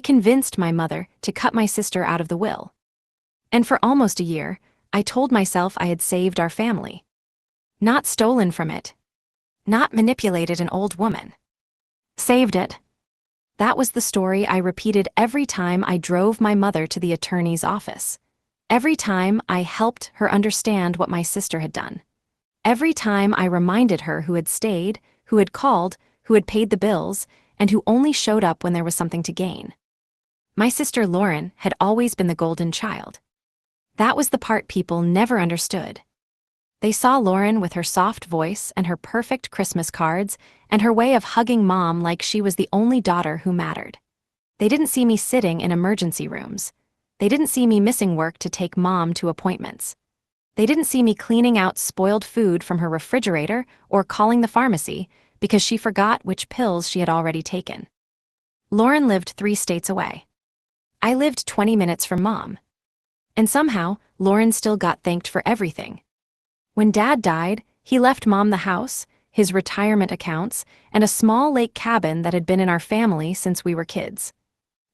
convinced my mother to cut my sister out of the will. And for almost a year, I told myself I had saved our family. Not stolen from it. Not manipulated an old woman. Saved it. That was the story I repeated every time I drove my mother to the attorney's office. Every time I helped her understand what my sister had done. Every time I reminded her who had stayed, who had called, who had paid the bills, and who only showed up when there was something to gain. My sister Lauren had always been the golden child. That was the part people never understood. They saw Lauren with her soft voice and her perfect Christmas cards and her way of hugging Mom like she was the only daughter who mattered. They didn't see me sitting in emergency rooms. They didn't see me missing work to take Mom to appointments. They didn't see me cleaning out spoiled food from her refrigerator or calling the pharmacy because she forgot which pills she had already taken. Lauren lived 3 states away. I lived 20 minutes from Mom. And somehow, Lauren still got thanked for everything. When Dad died, he left Mom the house, his retirement accounts, and a small lake cabin that had been in our family since we were kids.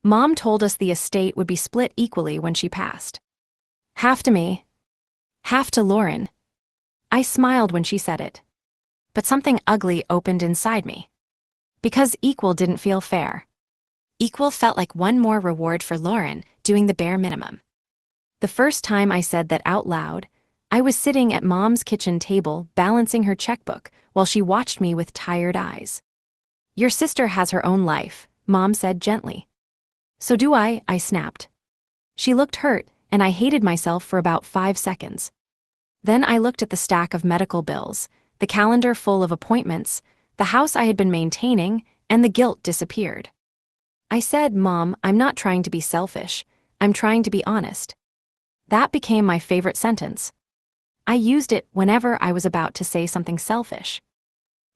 Mom told us the estate would be split equally when she passed. Half to me. Half to Lauren. I smiled when she said it. But something ugly opened inside me. Because equal didn't feel fair. Equal felt like one more reward for Lauren, doing the bare minimum. The first time I said that out loud, I was sitting at Mom's kitchen table balancing her checkbook while she watched me with tired eyes. "Your sister has her own life," Mom said gently. "So do I," I snapped. She looked hurt, and I hated myself for about 5 seconds. Then I looked at the stack of medical bills, the calendar full of appointments, the house I had been maintaining, and the guilt disappeared. I said, "Mom, I'm not trying to be selfish. I'm trying to be honest." That became my favorite sentence. I used it whenever I was about to say something selfish.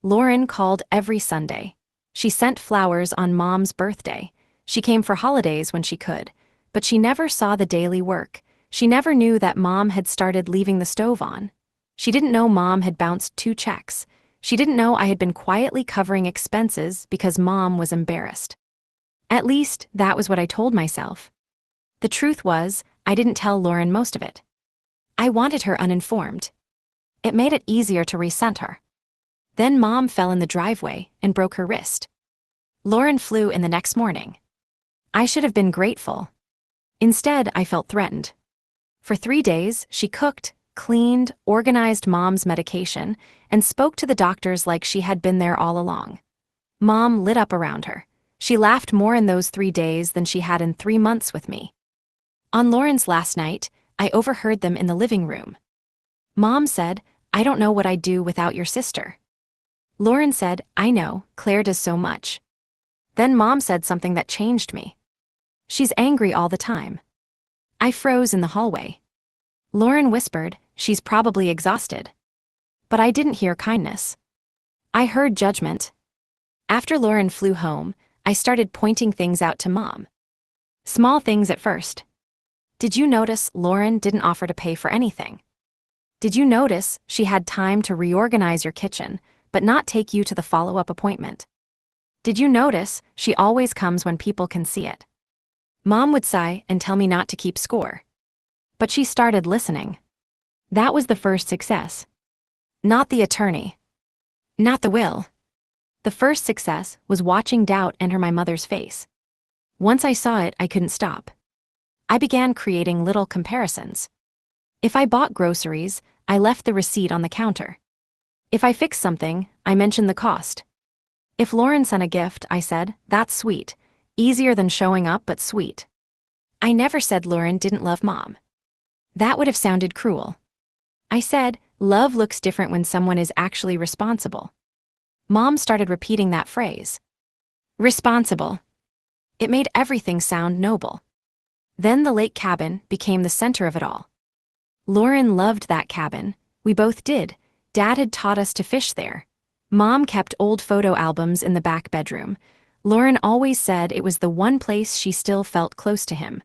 Lauren called every Sunday. She sent flowers on Mom's birthday. She came for holidays when she could, but she never saw the daily work. She never knew that Mom had started leaving the stove on. She didn't know Mom had bounced 2 checks. She didn't know I had been quietly covering expenses because Mom was embarrassed. At least, that was what I told myself. The truth was, I didn't tell Lauren most of it. I wanted her uninformed. It made it easier to resent her. Then Mom fell in the driveway and broke her wrist. Lauren flew in the next morning. I should have been grateful. Instead, I felt threatened. For 3 days, she cooked, cleaned, organized Mom's medication, and spoke to the doctors like she had been there all along. Mom lit up around her. She laughed more in those 3 days than she had in 3 months with me. On Lauren's last night, I overheard them in the living room. Mom said, "I don't know what I'd do without your sister." Lauren said, "I know, Claire does so much." Then Mom said something that changed me. "She's angry all the time." I froze in the hallway. Lauren whispered, "She's probably exhausted." But I didn't hear kindness. I heard judgment. After Lauren flew home, I started pointing things out to Mom. Small things at first. "Did you notice Lauren didn't offer to pay for anything? Did you notice she had time to reorganize your kitchen, but not take you to the follow-up appointment? Did you notice she always comes when people can see it?" Mom would sigh and tell me not to keep score. But she started listening. That was the first success. Not the attorney. Not the will. The first success was watching doubt enter my mother's face. Once I saw it, I couldn't stop. I began creating little comparisons. If I bought groceries, I left the receipt on the counter. If I fixed something, I mentioned the cost. If Lauren sent a gift, I said, "That's sweet. Easier than showing up, but sweet." I never said Lauren didn't love Mom. That would have sounded cruel. I said, "Love looks different when someone is actually responsible." Mom started repeating that phrase. Responsible. It made everything sound noble. Then the lake cabin became the center of it all. Lauren loved that cabin. We both did. Dad had taught us to fish there. Mom kept old photo albums in the back bedroom. Lauren always said it was the one place she still felt close to him.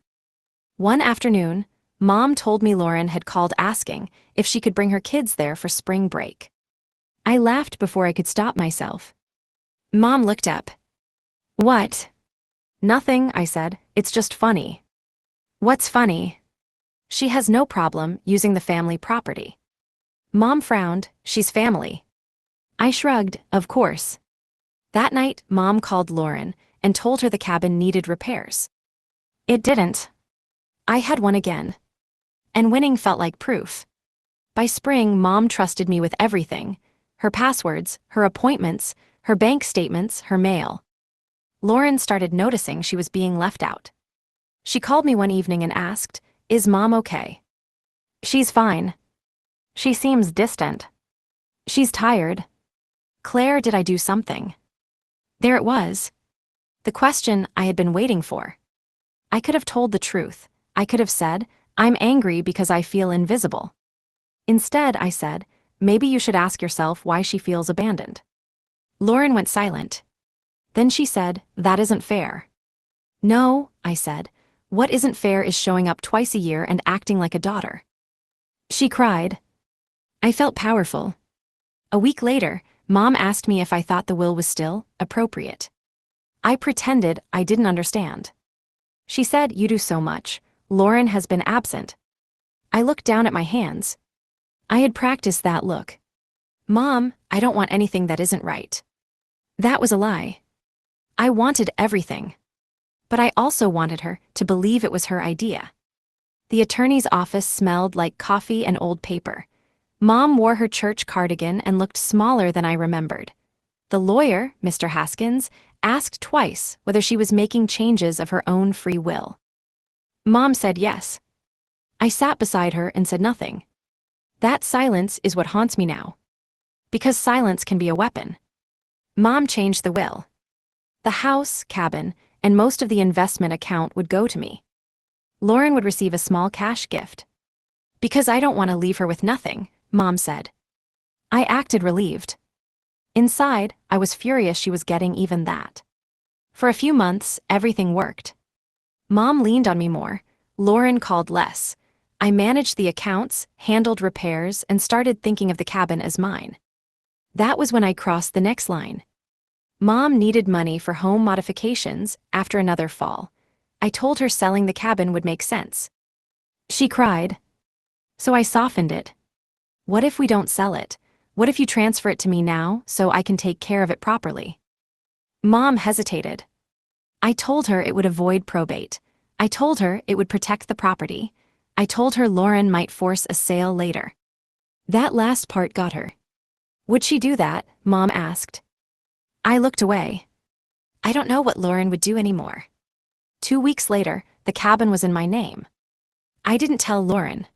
One afternoon, Mom told me Lauren had called asking if she could bring her kids there for spring break. I laughed before I could stop myself. Mom looked up. "What?" Nothing, I said, it's just funny. What's funny? She has no problem using the family property. Mom frowned, she's family. I shrugged, of course. That night, Mom called Lauren and told her the cabin needed repairs. It didn't. I had won again. And winning felt like proof. By spring, Mom trusted me with everything: her passwords, her appointments, her bank statements, her mail. Lauren started noticing she was being left out. She called me one evening and asked, "Is Mom okay?" "She's fine." "She seems distant." "She's tired." "Claire, did I do something?" There it was. The question I had been waiting for. I could have told the truth. I could have said, "I'm angry because I feel invisible." Instead, I said, "Maybe you should ask yourself why she feels abandoned." Lauren went silent. Then she said, "That isn't fair." "No," I said, "what isn't fair is showing up twice a year and acting like a daughter." She cried. I felt powerful. A week later, Mom asked me if I thought the will was still appropriate. I pretended I didn't understand. She said, "You do so much. Lauren has been absent." I looked down at my hands. I had practiced that look. "Mom, I don't want anything that isn't right." That was a lie. I wanted everything. But I also wanted her to believe it was her idea. The attorney's office smelled like coffee and old paper. Mom wore her church cardigan and looked smaller than I remembered. The lawyer, Mr. Haskins, asked twice whether she was making changes of her own free will. Mom said yes. I sat beside her and said nothing. That silence is what haunts me now. Because silence can be a weapon. Mom changed the will. The house, cabin, and most of the investment account would go to me. Lauren would receive a small cash gift. "Because I don't want to leave her with nothing," Mom said. I acted relieved. Inside, I was furious she was getting even that. For a few months, everything worked. Mom leaned on me more. Lauren called less. I managed the accounts, handled repairs, and started thinking of the cabin as mine. That was when I crossed the next line. Mom needed money for home modifications after another fall. I told her selling the cabin would make sense. She cried. So I softened it. "What if we don't sell it? What if you transfer it to me now so I can take care of it properly?" Mom hesitated. I told her it would avoid probate. I told her it would protect the property. I told her Lauren might force a sale later. That last part got her. Would she do that? Mom asked. I looked away. I don't know what Lauren would do anymore. 2 weeks later, the cabin was in my name. I didn't tell Lauren.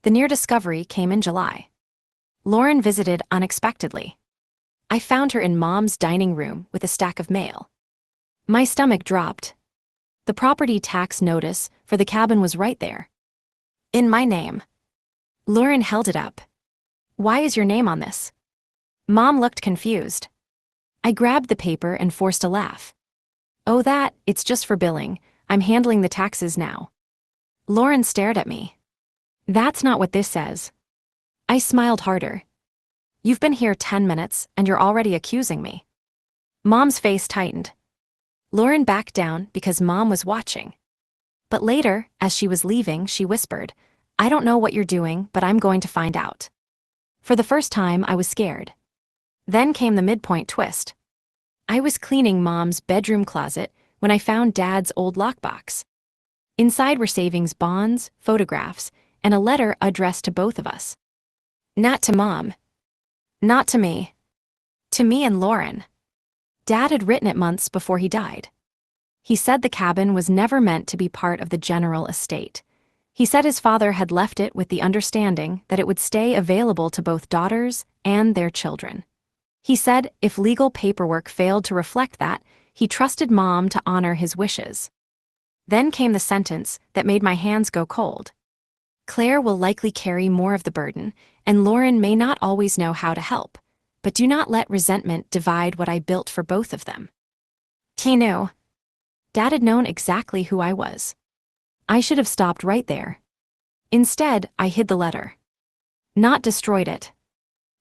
The near discovery came in July. Lauren visited unexpectedly. I found her in Mom's dining room with a stack of mail. My stomach dropped. The property tax notice for the cabin was right there. In my name. Lauren held it up. "Why is your name on this?" Mom looked confused. I grabbed the paper and forced a laugh. "Oh, it's just for billing. I'm handling the taxes now." Lauren stared at me. "That's not what this says." I smiled harder. "You've been here 10 minutes and you're already accusing me." Mom's face tightened. Lauren backed down because Mom was watching. But later, as she was leaving, she whispered, "I don't know what you're doing, but I'm going to find out." For the first time, I was scared. Then came the midpoint twist. I was cleaning Mom's bedroom closet when I found Dad's old lockbox. Inside were savings bonds, photographs, and a letter addressed to both of us. Not to Mom. Not to me. To me and Lauren. Dad had written it months before he died. He said the cabin was never meant to be part of the general estate. He said his father had left it with the understanding that it would stay available to both daughters and their children. He said if legal paperwork failed to reflect that, he trusted Mom to honor his wishes. Then came the sentence that made my hands go cold. Claire will likely carry more of the burden, and Lauren may not always know how to help, but do not let resentment divide what I built for both of them. He knew. Dad had known exactly who I was. I should have stopped right there. Instead, I hid the letter. Not destroyed it.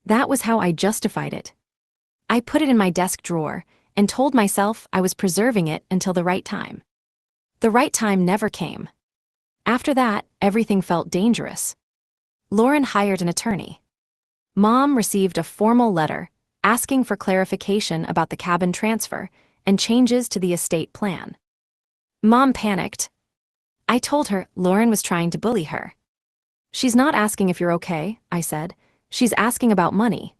That was how I justified it. I put it in my desk drawer, and told myself I was preserving it until the right time. The right time never came. After that, everything felt dangerous. Lauren hired an attorney. Mom received a formal letter asking for clarification about the cabin transfer and changes to the estate plan. Mom panicked. I told her Lauren was trying to bully her. She's not asking if you're okay, I said. She's asking about money.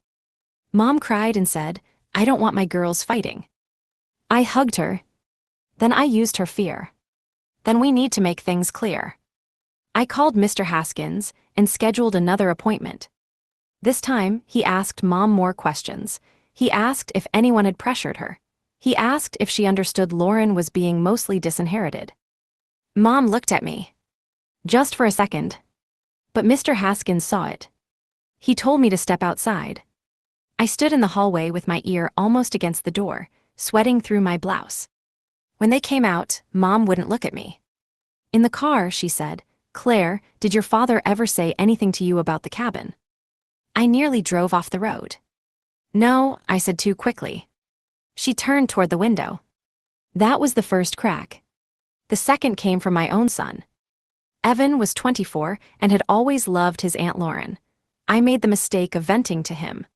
Mom cried and said, I don't want my girls fighting. I hugged her. Then I used her fear. Then we need to make things clear. I called Mr. Haskins and scheduled another appointment. This time, he asked Mom more questions. He asked if anyone had pressured her. He asked if she understood Lauren was being mostly disinherited. Mom looked at me. Just for a second. But Mr. Haskins saw it. He told me to step outside. I stood in the hallway with my ear almost against the door, sweating through my blouse. When they came out, Mom wouldn't look at me. In the car, she said, Claire, did your father ever say anything to you about the cabin? I nearly drove off the road. No, I said too quickly. She turned toward the window. That was the first crack. The second came from my own son. Evan was 24 and had always loved his Aunt Lauren. I made the mistake of venting to him.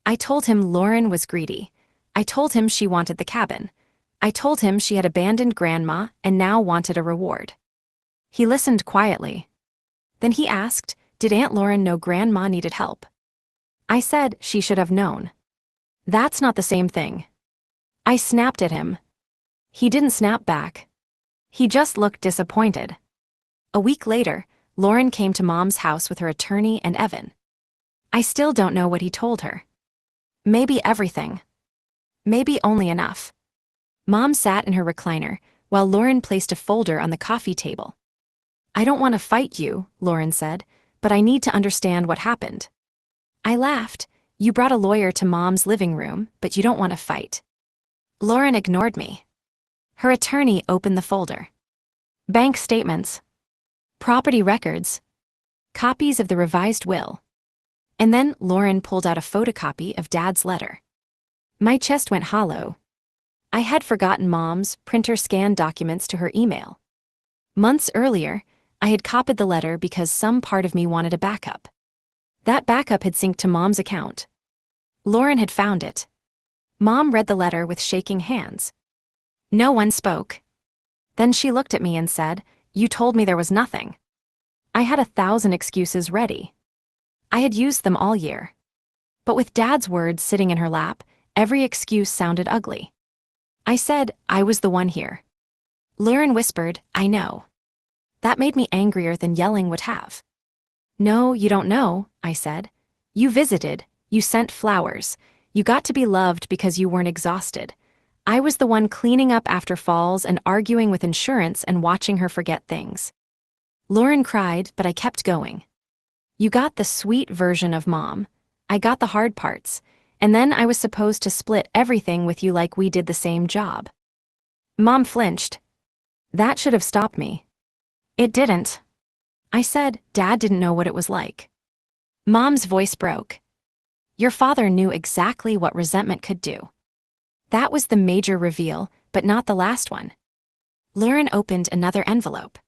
I told him Lauren was greedy. I told him she wanted the cabin. I told him she had abandoned Grandma and now wanted a reward. He listened quietly. Then he asked, did Aunt Lauren know Grandma needed help? I said she should have known. That's not the same thing. I snapped at him. He didn't snap back. He just looked disappointed. A week later, Lauren came to Mom's house with her attorney and Evan. I still don't know what he told her. Maybe everything. Maybe only enough. Mom sat in her recliner, while Lauren placed a folder on the coffee table. I don't want to fight you, Lauren said, but I need to understand what happened. I laughed. You brought a lawyer to Mom's living room, but you don't want to fight. Lauren ignored me. Her attorney opened the folder. Bank statements. Property records. Copies of the revised will. And then Lauren pulled out a photocopy of Dad's letter. My chest went hollow. I had forgotten Mom's printer scanned documents to her email. Months earlier, I had copied the letter because some part of me wanted a backup. That backup had synced to Mom's account. Lauren had found it. Mom read the letter with shaking hands. No one spoke. Then she looked at me and said, you told me there was nothing. I had 1,000 excuses ready. I had used them all year. But with Dad's words sitting in her lap, every excuse sounded ugly. I said, I was the one here. Lauren whispered, I know. That made me angrier than yelling would have. No, you don't know, I said. You visited, you sent flowers, you got to be loved because you weren't exhausted. I was the one cleaning up after falls and arguing with insurance and watching her forget things. Lauren cried, but I kept going. You got the sweet version of Mom. I got the hard parts, and then I was supposed to split everything with you like we did the same job. Mom flinched. That should have stopped me. It didn't. I said, Dad didn't know what it was like. Mom's voice broke. Your father knew exactly what resentment could do. That was the major reveal, but not the last one. Lauren opened another envelope.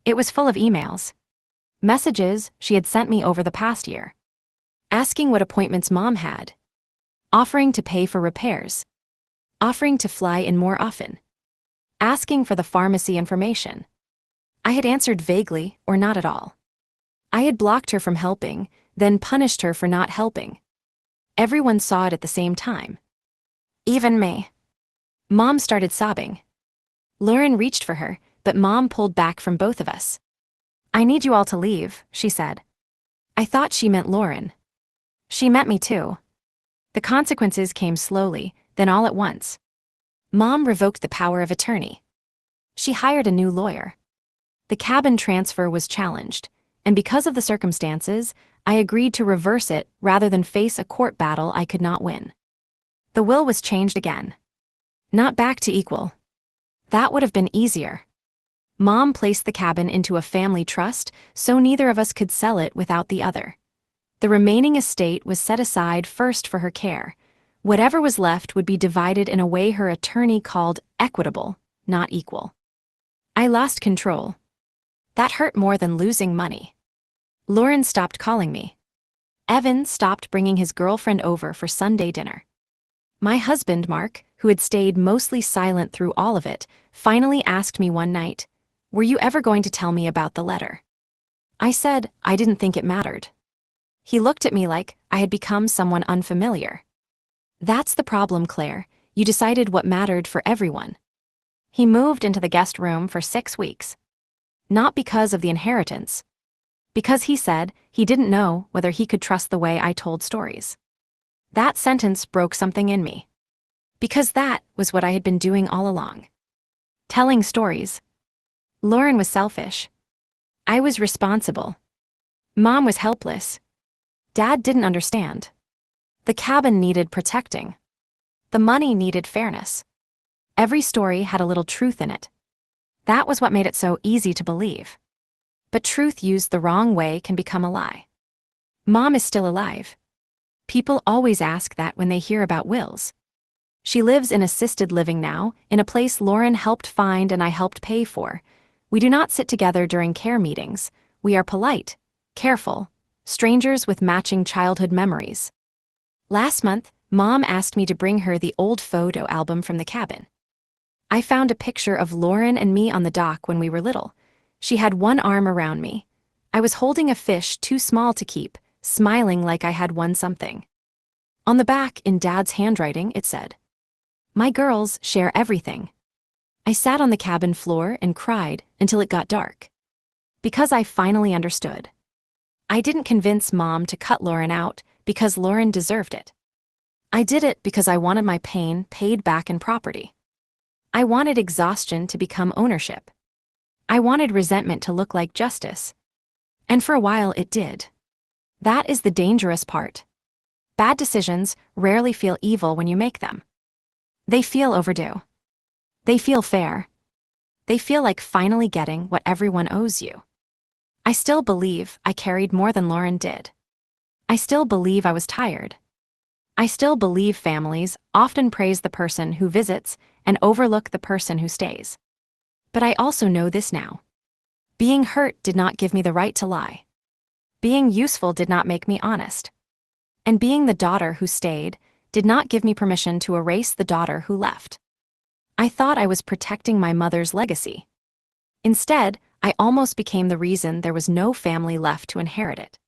It was full of emails. Messages she had sent me over the past year. Asking what appointments Mom had. Offering to pay for repairs. Offering to fly in more often. Asking for the pharmacy information. I had answered vaguely or not at all. I had blocked her from helping, then punished her for not helping. Everyone saw it at the same time. Even me. Mom started sobbing. Lauren reached for her, but Mom pulled back from both of us. I need you all to leave, she said. I thought she meant Lauren. She meant me too. The consequences came slowly, then all at once. Mom revoked the power of attorney. She hired a new lawyer. The cabin transfer was challenged, and because of the circumstances, I agreed to reverse it rather than face a court battle I could not win. The will was changed again. Not back to equal. That would have been easier. Mom placed the cabin into a family trust so neither of us could sell it without the other. The remaining estate was set aside first for her care, Whatever was left would be divided in a way her attorney called equitable, not equal. I lost control. That hurt more than losing money. Lauren stopped calling me. Evan stopped bringing his girlfriend over for Sunday dinner. My husband, Mark, who had stayed mostly silent through all of it, finally asked me one night, "Were you ever going to tell me about the letter?" I said I didn't think it mattered. He looked at me like I had become someone unfamiliar. That's the problem, Claire. You decided what mattered for everyone. He moved into the guest room for 6 weeks. Not because of the inheritance. Because he said he didn't know whether he could trust the way I told stories. That sentence broke something in me. Because that was what I had been doing all along. Telling stories. Lauren was selfish. I was responsible. Mom was helpless. Dad didn't understand. The cabin needed protecting. The money needed fairness. Every story had a little truth in it. That was what made it so easy to believe. But truth used the wrong way can become a lie. Mom is still alive. People always ask that when they hear about wills. She lives in assisted living now, in a place Lauren helped find and I helped pay for. We do not sit together during care meetings. We are polite, careful, strangers with matching childhood memories. Last month, Mom asked me to bring her the old photo album from the cabin. I found a picture of Lauren and me on the dock when we were little. She had one arm around me. I was holding a fish too small to keep, smiling like I had won something. On the back, in Dad's handwriting, it said, "My girls share everything." I sat on the cabin floor and cried until it got dark. Because I finally understood. I didn't convince Mom to cut Lauren out because Lauren deserved it. I did it because I wanted my pain paid back in property. I wanted exhaustion to become ownership. I wanted resentment to look like justice. And for a while it did. That is the dangerous part. Bad decisions rarely feel evil when you make them. They feel overdue. They feel fair. They feel like finally getting what everyone owes you. I still believe I carried more than Lauren did. I still believe I was tired. I still believe families often praise the person who visits and overlook the person who stays. But I also know this now. Being hurt did not give me the right to lie. Being useful did not make me honest. And being the daughter who stayed did not give me permission to erase the daughter who left. I thought I was protecting my mother's legacy. Instead, I almost became the reason there was no family left to inherit it.